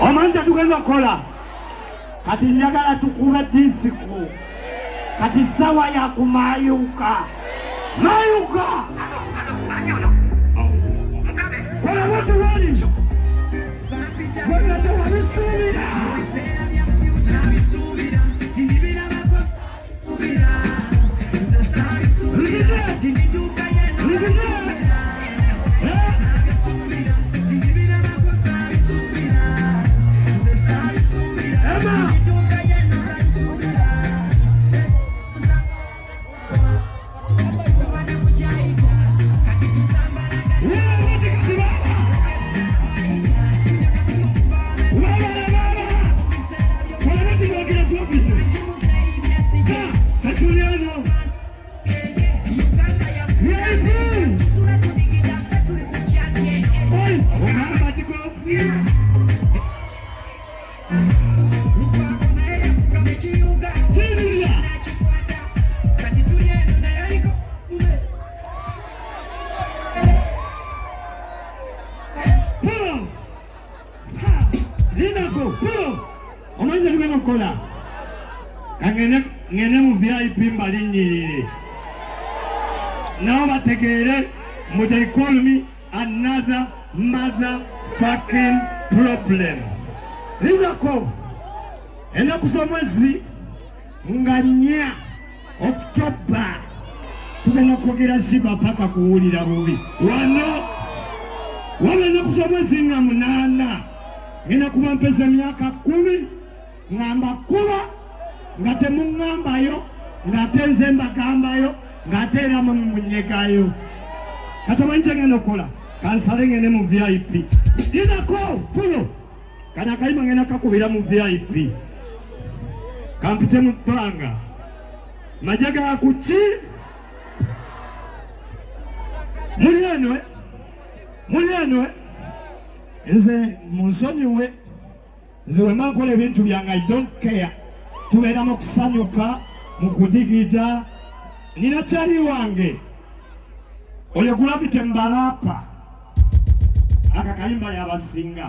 Omanja tugenda kola kati njagala tukube disiko kati sawa ya kumayuka mayuka kola watu wali wala walisubira ngene mu VIP mbali nyirire now bategere mu they call me another motherfucking problem linako ena kusomwezi nganya October tugenda kwogera siba paka kuwulira bubi wano wabena kusomwezi nga 8 ngena kuba mpeza myaka 10 ngamba kuba ngate mungambayo ngate nzemba kambayo ngate era munyekayo katamanje ngeno kola kansale ngene mu VIP linako pulo kana kaima ngena kakubira mu VIP kampite mu panga majaga akuchi mulyanwe nze munsonyiwe nze wemankola ebintu byange I don't care tubeera mu kusanyuka mu kudigida nina kyali wange oyo gulavite mbalapa aka kalimba yabasinga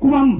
kubamu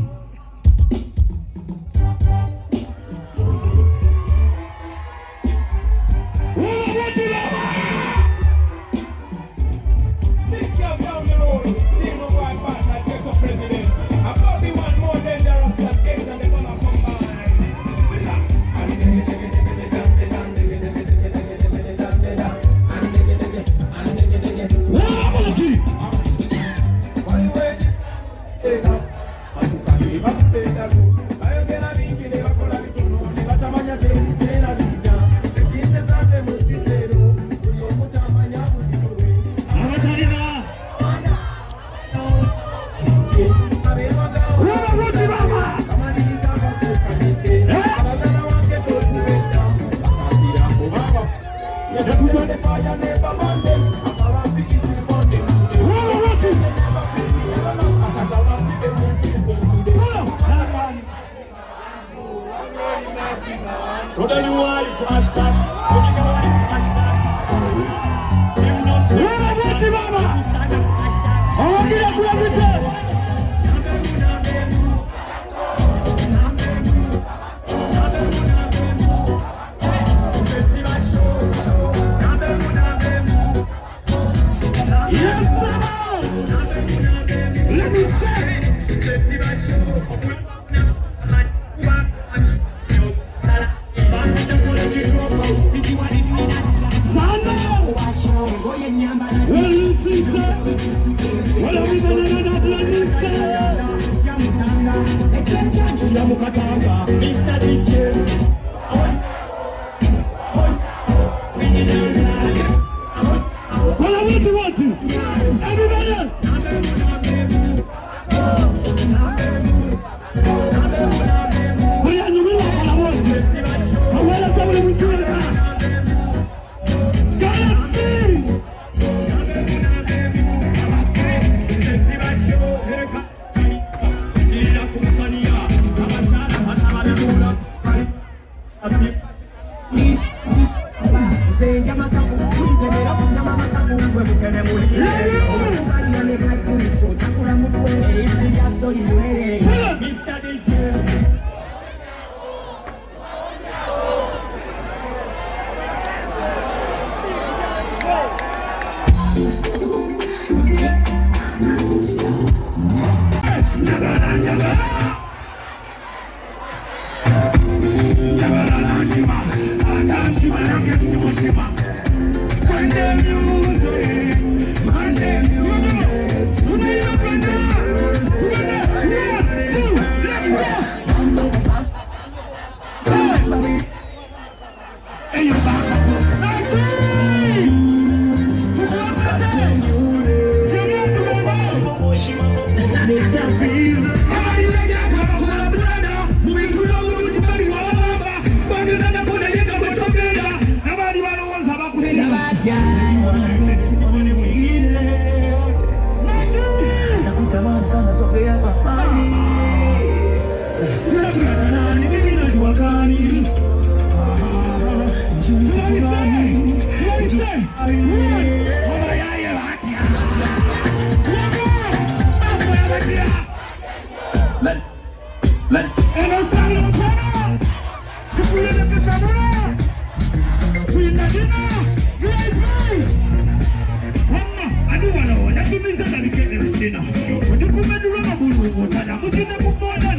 Ndikumenula mabulu ngotana mutine kumbona